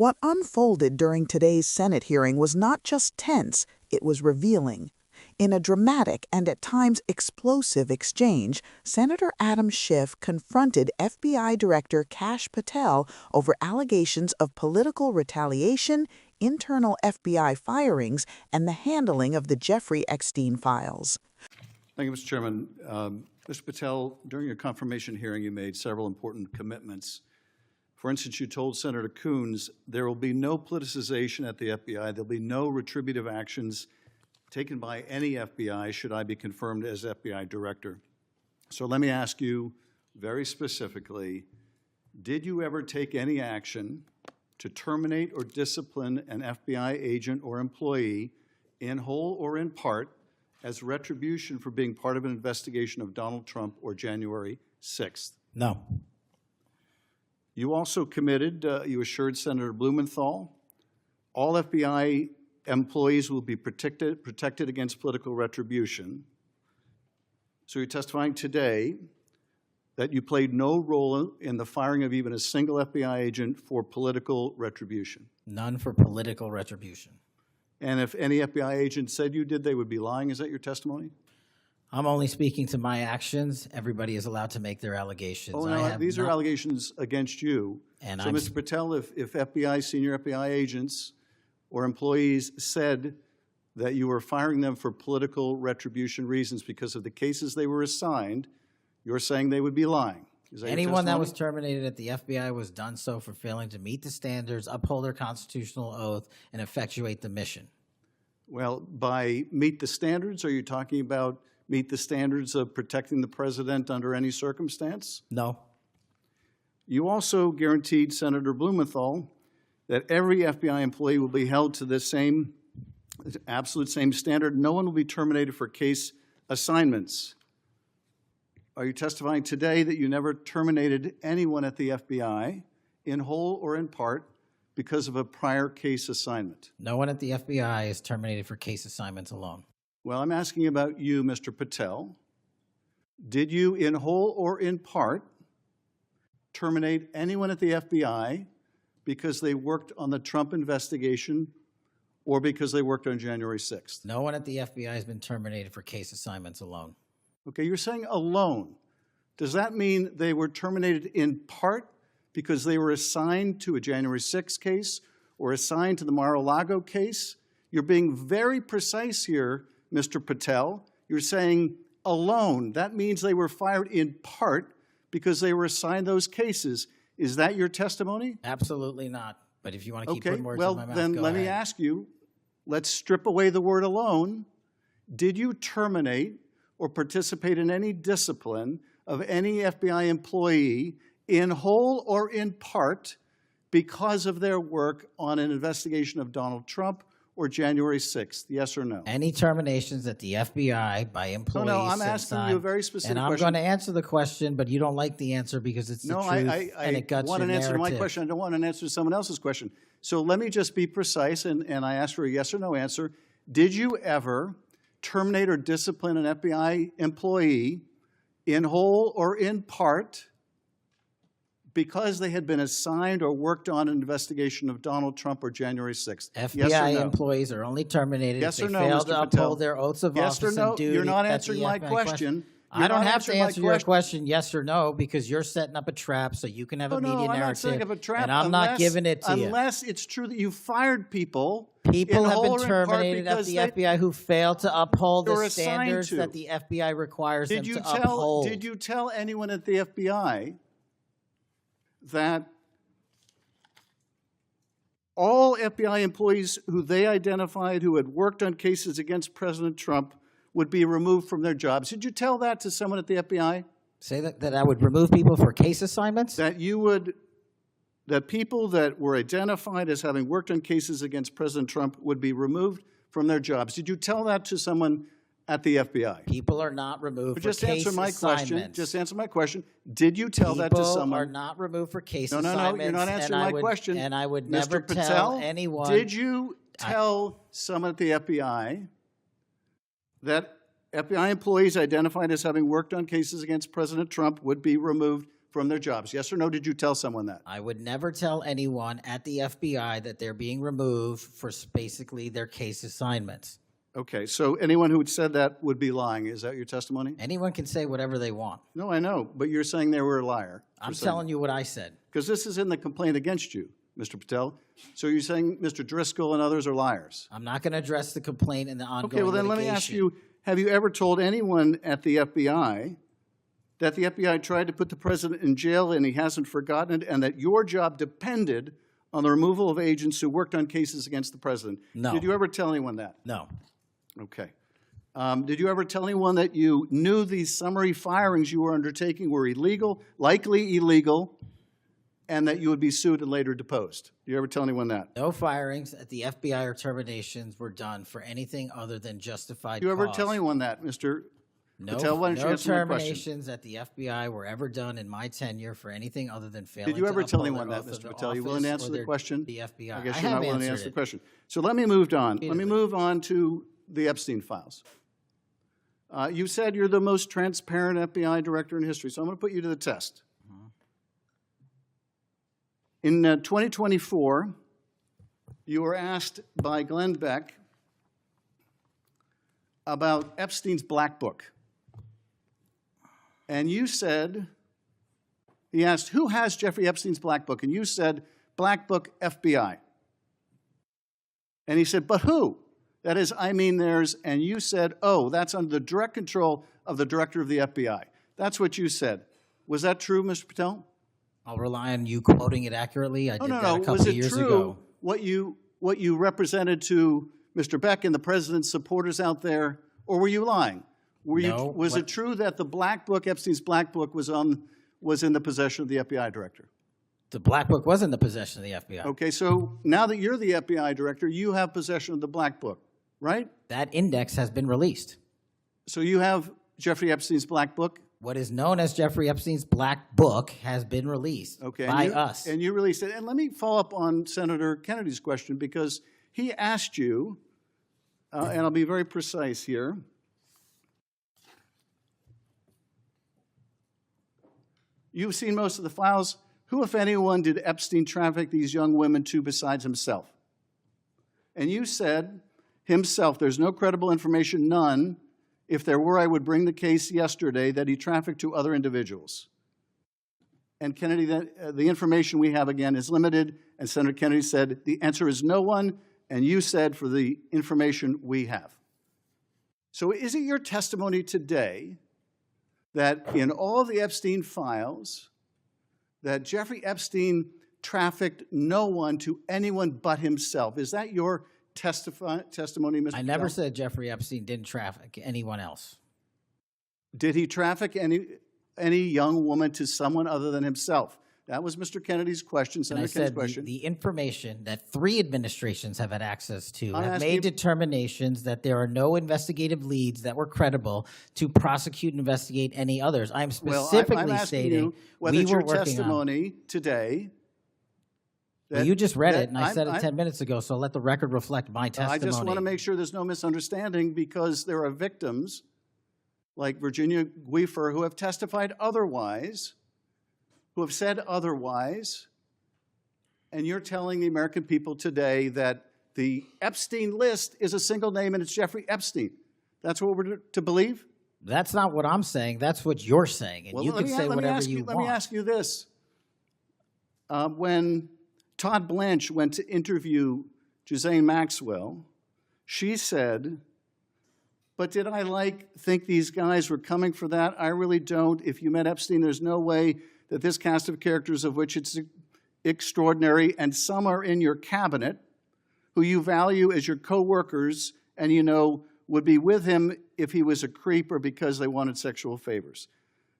What unfolded during today's Senate hearing was not just tense, it was revealing. In a dramatic and at times explosive exchange, Senator Adam Schiff confronted FBI Director Kash Patel over allegations of political retaliation, internal FBI firings, and the handling of the Jeffrey Epstein files. Thank you, Mr. Chairman. Mr. Patel, during your confirmation hearing, you made several important commitments. For instance, you told Senator Coons there will be no politicization at the FBI. There'll be no retributive actions taken by any FBI should I be confirmed as FBI director. So let me ask you very specifically, did you ever take any action to terminate or discipline an FBI agent or employee in whole or in part as retribution for being part of an investigation of Donald Trump or January 6th? No. You also committed, you assured Senator Blumenthal, all FBI employees will be protected against political retribution. So you're testifying today that you played no role in the firing of even a single FBI agent for political retribution. None for political retribution. And if any FBI agent said you did, they would be lying. Is that your testimony? I'm only speaking to my actions. Everybody is allowed to make their allegations. Oh, no, these are allegations against you. And so, Mr. Patel, if FBI, senior FBI agents or employees said that you were firing them for political retribution reasons because of the cases they were assigned, you're saying they would be lying. Is that anyone that was terminated at the FBI was done so for failing to meet the standards, uphold their constitutional oath, and effectuate the mission. Well, by meet the standards, are you talking about meet the standards of protecting the president under any circumstance? No. You also guaranteed Senator Blumenthal that every FBI employee will be held to the same, absolute same standard. No one will be terminated for case assignments. Are you testifying today that you never terminated anyone at the FBI in whole or in part because of a prior case assignment? No one at the FBI is terminated for case assignments alone. Well, I'm asking about you, Mr. Patel. Did you, in whole or in part, terminate anyone at the FBI because they worked on the Trump investigation or because they worked on January 6th? No one at the FBI has been terminated for case assignments alone. Okay, you're saying alone. Does that mean they were terminated in part because they were assigned to a January 6th case or assigned to the Mar-a-Lago case? You're being very precise here, Mr. Patel. You're saying alone. That means they were fired in part because they were assigned those cases. Is that your testimony? Absolutely not. But if you want to keep putting words in my mouth, then let me ask you, let's strip away the word alone. Did you terminate or participate in any discipline of any FBI employee in whole or in part because of their work on an investigation of Donald Trump or January 6th? Yes or no? Any terminations at the FBI by employees. No, I'm asking you a very specific question. And I'm going to answer the question, but you don't like the answer because it's the truth and it guts your narrative. I want an answer to my question. I don't want an answer to someone else's question. So let me just be precise, and I ask for a yes or no answer. Did you ever terminate or discipline an FBI employee in whole or in part because they had been assigned or worked on an investigation of Donald Trump or January 6th? FBI employees are only terminated if they fail to uphold their oaths of office and duty. You're not answering my question. I don't have to answer your question yes or no because you're setting up a trap so you can have a media narrative. I'm not setting up a trap. And I'm not giving it to you. Unless it's true that you fired people. People have been terminated at the FBI who failed to uphold the standards that the FBI requires them to uphold. Did you tell anyone at the FBI that all FBI employees who they identified who had worked on cases against President Trump would be removed from their jobs? Did you tell that to someone at the FBI? Say that I would remove people for case assignments? That you would, that people that were identified as having worked on cases against President Trump would be removed from their jobs. Did you tell that to someone at the FBI? People are not removed for case assignments. Just answer my question. Did you tell that to someone? People are not removed for case assignments. No, you're not answering my question. And I would never Mr. Patel, tell anyone. Did you tell someone at the FBI that FBI employees identified as having worked on cases against President Trump would be removed from their jobs? Yes or no, did you tell someone that? I would never tell anyone at the FBI that they're being removed for basically their case assignments. Okay, so anyone who said that would be lying. Is that your testimony? Anyone can say whatever they want. No, I know, but you're saying they were a liar. I'm telling you what I said. Because this is in the complaint against you, Mr. Patel. So you're saying Mr. Driscoll and others are liars? I'm not going to address the complaint in the ongoing Okay, well then let me litigation. ask you, have you ever told anyone at the FBI that the FBI tried to put the president in jail and he hasn't forgotten it, and that your job depended on the removal of agents who worked on cases against the president? No. Did you ever tell anyone that? No. Okay. Did you ever tell anyone that you knew these summary firings you were undertaking were illegal, likely illegal, and that you would be sued and later deposed? Did you ever tell anyone that? No firings at the FBI or terminations were done for anything other than justified Did you ever cause. tell anyone that, Mr. No, Patel? Why don't you no answer my question? terminations at the FBI were ever done in my tenure for anything other than failing Did you ever to tell uphold anyone their that, oath of Mr. Patel? You willing to office answer or the their- question? The FBI. I guess I you're have not willing to answered answer the it. question. So let me move on. Let me Repeatedly. move on to the Epstein files. You said you're the most transparent FBI director in history, so I'm going to put you to the test. In 2024, you were asked by Glenn Beck about Epstein's Black Book. And you said, he asked, who has Jeffrey Epstein's Black Book? And you said, Black Book, FBI. And he said, but who? That is, I mean theirs. And you said, oh, that's under the direct control of the director of the FBI. That's what you said. Was that true, Mr. Patel? I'll rely on you quoting it accurately. I did that a couple Was of it years true ago. what you represented to Mr. Beck and the president's supporters out there, or were you lying? No, Was it true that the Black Book, Epstein's Black Book, was in the possession of the FBI director? The Black Book was in the possession of the FBI. Okay, so now that you're the FBI director, you have possession of the Black Book, right? That index has been released. So you have Jeffrey Epstein's Black Book? What is known as Jeffrey Epstein's Black Book has been released by us. And you released it. And let me follow up on Senator Kennedy's question, because he asked you, and I'll be very precise here. You've seen most of the files. Who, if anyone, did Epstein traffic these young women to besides himself? And you said, himself. There's no credible information, none. If there were, I would bring the case yesterday that he trafficked to other individuals. And Kennedy, the information we have, again, is limited. And Senator Kennedy said, the answer is no one. And you said, for the information we have. So is it your testimony today that in all the Epstein files, that Jeffrey Epstein trafficked no one to anyone but himself? Is that your testimony, Mr. I never Patel? said Jeffrey Epstein didn't traffic anyone else. Did he traffic any young woman to someone other than himself? That was Mr. Kennedy's question, And I Senator Kennedy's said question. the information that 3 administrations have had access to I'm have asking made you- determinations that there are no investigative leads that were credible to prosecute and investigate any others. I'm Well, specifically I'm asking stating you whether we it's were your working on. testimony today. Well, you just read that it, and I said it I'm- 10 minutes ago, so let the record reflect my I testimony. just want to make sure there's no misunderstanding, because there are victims like Virginia Guifer who have testified otherwise, who have said otherwise, and you're telling the American people today that the Epstein list is a single name and it's Jeffrey Epstein. That's what we're to believe? That's not what I'm saying. That's what you're saying, and Well, you let can me- say let me whatever ask you want. Let me ask you this. When Todd Blanche went to interview Ghislaine Maxwell, she said, but did I think these guys were coming for that? I really don't. If you met Epstein, there's no way that this cast of characters, of which it's extraordinary, and some are in your cabinet, who you value as your co-workers, and you know would be with him if he was a creep or because they wanted sexual favors.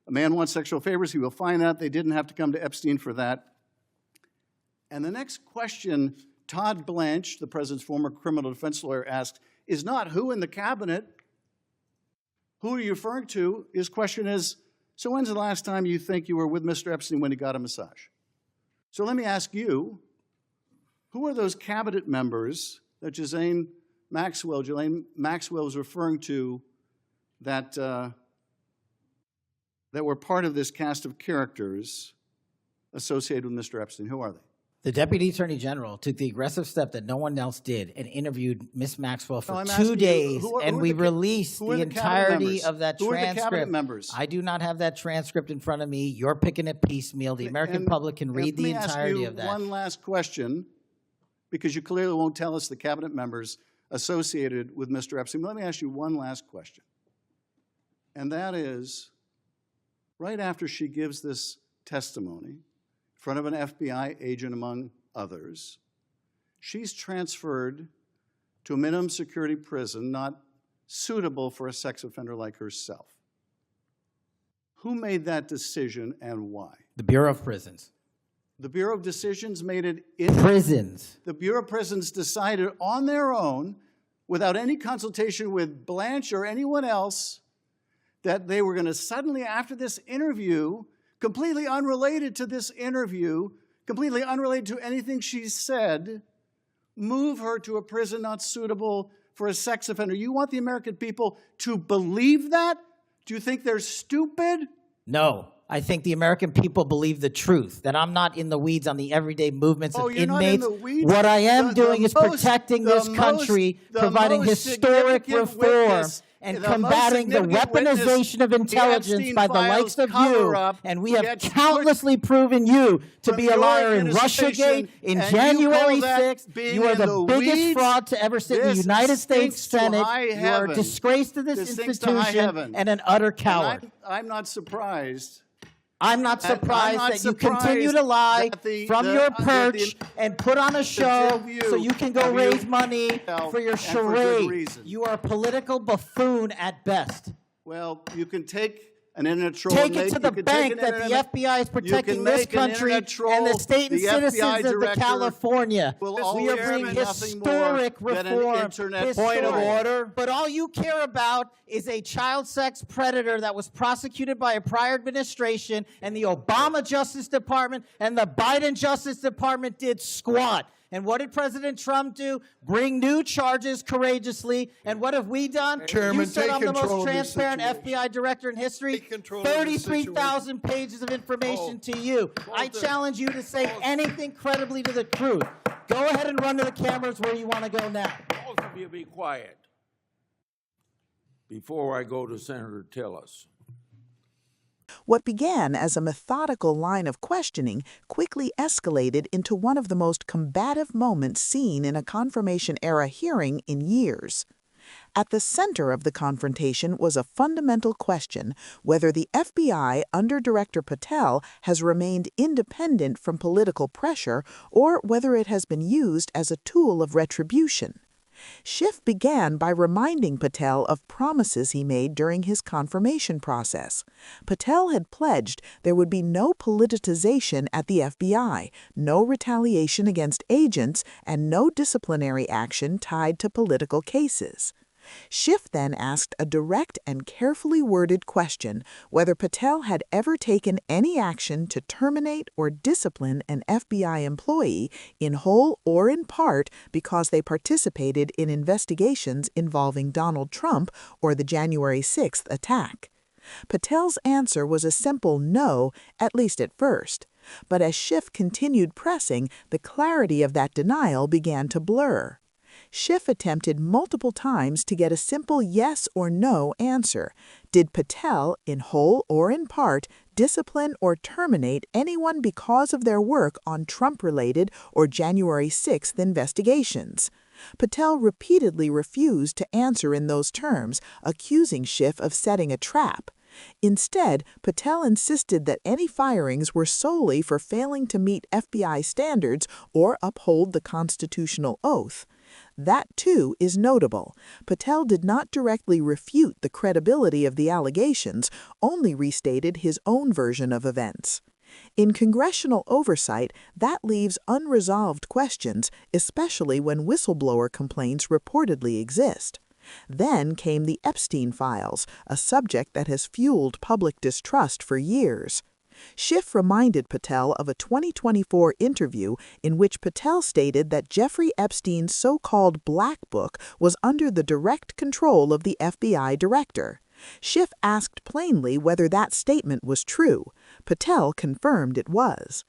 A man wants sexual favors, he will find that. They didn't have to come to Epstein for that. And the next question Todd Blanche, the president's former criminal defense lawyer, asked is not who in the cabinet, who are you referring to? His question is, so when's the last time you think you were with Mr. Epstein when he got a massage? So let me ask you, who are those cabinet members that Ghislaine Maxwell was referring to that that were part of this cast of characters associated with Mr. Epstein? Who are they? The Deputy Attorney General took the aggressive step that no one else did and interviewed Miss Maxwell for I'm 2 asking you, days, who and are we the released who are the the cabinet entirety members? of that Who are the cabinet transcript. members? I do not have that transcript in front of me. You're picking it piecemeal. The American public can read the entirety of that. Let me ask you one last question, because you clearly won't tell us the cabinet members associated with Mr. Epstein. Let me ask you one last question. And that is, right after she gives this testimony in front of an FBI agent, among others, she's transferred to a minimum security prison not suitable for a sex offender like herself. Who made that decision and why? The Bureau of Prisons. The Bureau of Decisions made it in Prisons. The Bureau of Prisons decided on their own, without any consultation with Blanche or anyone else, that they were going to suddenly, after this interview, completely unrelated to this interview, completely unrelated to anything she said, move her to a prison not suitable for a sex offender. You want the American people to believe that? Do you think they're stupid? No. I think the American people believe the truth, that I'm not in the weeds on the everyday movements of you're not inmates. in the weeds? What I am doing is most- protecting this country, providing historic reform, and combating the weaponization of intelligence by the likes of you. And we have countlessly proven you to be a liar in Russiagate, in January 6th. You are the biggest fraud to ever sit in the United States Senate. You are a disgrace to this institution and an utter coward. I'm not surprised. I'm not surprised that you continue to lie from your perch and put on a show so you can go raise money for your charade. You are a political buffoon at best. Well, you can take an internet troll. Take it to the bank that the FBI is protecting this country and the state and citizens of the California. We are bringing historic reform. Point of order. But all you care about is a child sex predator that was prosecuted by a prior administration, and the Obama Justice Department and the Biden Justice Department did squat. And what did President Trump do? Bring new charges courageously. And what have we done? Chairman, You said take I'm the control most of this transparent situation. FBI director in history. Take control of this 33,000 pages of information to you. I challenge you to say anything credibly to the truth. Go ahead and run to the cameras where you want to go now. Both of you be quiet. Before I go to Senator Tillis. What began as a methodical line of questioning quickly escalated into one of the most combative moments seen in a confirmation-era hearing in years. At the center of the confrontation was a fundamental question whether the FBI under Director Patel has remained independent from political pressure or whether it has been used as a tool of retribution. Schiff began by reminding Patel of promises he made during his confirmation process. Patel had pledged there would be no politicization at the FBI, no retaliation against agents, and no disciplinary action tied to political cases. Schiff then asked a direct and carefully worded question whether Patel had ever taken any action to terminate or discipline an FBI employee in whole or in part because they participated in investigations involving Donald Trump or the January 6th attack. Patel's answer was a simple no, at least at first. But as Schiff continued pressing, the clarity of that denial began to blur. Schiff attempted multiple times to get a simple yes or no answer. Did Patel, in whole or in part, discipline or terminate anyone because of their work on Trump-related or January 6th investigations? Patel repeatedly refused to answer in those terms, accusing Schiff of setting a trap. Instead, Patel insisted that any firings were solely for failing to meet FBI standards or uphold the constitutional oath. That, too, is notable. Patel did not directly refute the credibility of the allegations, only restated his own version of events. In congressional oversight, that leaves unresolved questions, especially when whistleblower complaints reportedly exist. Then came the Epstein files, a subject that has fueled public distrust for years. Schiff reminded Patel of a 2024 interview in which Patel stated that Jeffrey Epstein's so-called Black Book was under the direct control of the FBI director. Schiff asked plainly whether that statement was true. Patel confirmed it was.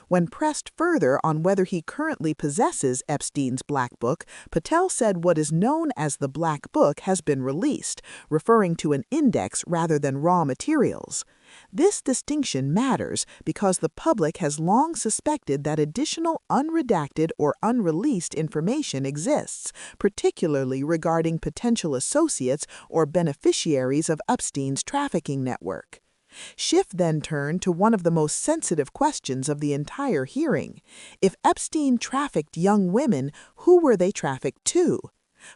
When pressed further on whether he currently possesses Epstein's Black Book, Patel said what is known as the Black Book has been released, referring to an index rather than raw materials. This distinction matters because the public has long suspected that additional unredacted or unreleased information exists, particularly regarding potential associates or beneficiaries of Epstein's trafficking network. Schiff then turned to one of the most sensitive questions of the entire hearing. If Epstein trafficked young women, who were they trafficked to?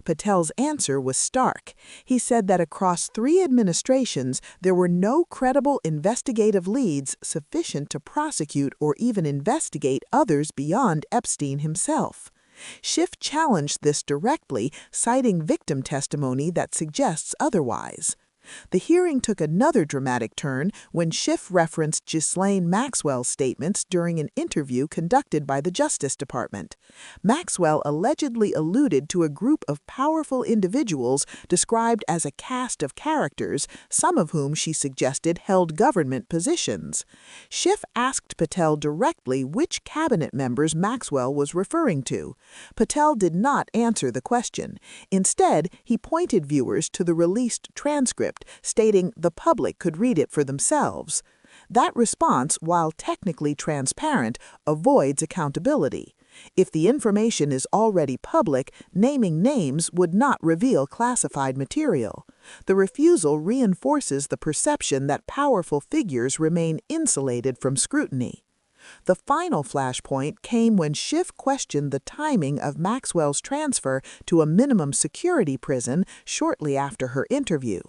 Patel's answer was stark. He said that across 3 administrations, there were no credible investigative leads sufficient to prosecute or even investigate others beyond Epstein himself. Schiff challenged this directly, citing victim testimony that suggests otherwise. The hearing took another dramatic turn when Schiff referenced Ghislaine Maxwell's statements during an interview conducted by the Justice Department. Maxwell allegedly alluded to a group of powerful individuals described as a cast of characters, some of whom she suggested held government positions. Schiff asked Patel directly which cabinet members Maxwell was referring to. Patel did not answer the question. Instead, he pointed viewers to the released transcript, stating the public could read it for themselves. That response, while technically transparent, avoids accountability. If the information is already public, naming names would not reveal classified material. The refusal reinforces the perception that powerful figures remain insulated from scrutiny. The final flashpoint came when Schiff questioned the timing of Maxwell's transfer to a minimum security prison shortly after her interview.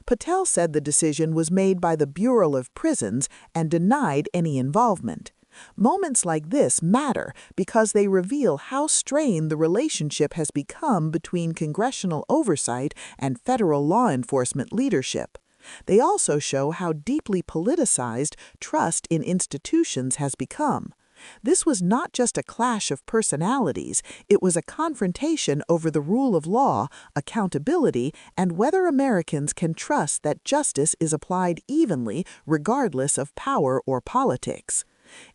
Patel said the decision was made by the Bureau of Prisons and denied any involvement. Moments like this matter because they reveal how strained the relationship has become between congressional oversight and federal law enforcement leadership. They also show how deeply politicized trust in institutions has become. This was not just a clash of personalities, it was a confrontation over the rule of law, accountability, and whether Americans can trust that justice is applied evenly regardless of power or politics.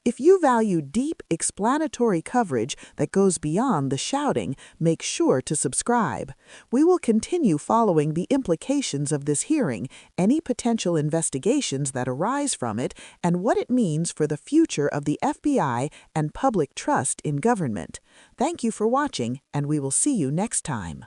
If you value deep, explanatory coverage that goes beyond the shouting, make sure to subscribe. We will continue following the implications of this hearing, any potential investigations that arise from it, and what it means for the future of the FBI and public trust in government. Thank you for watching, and we will see you next time.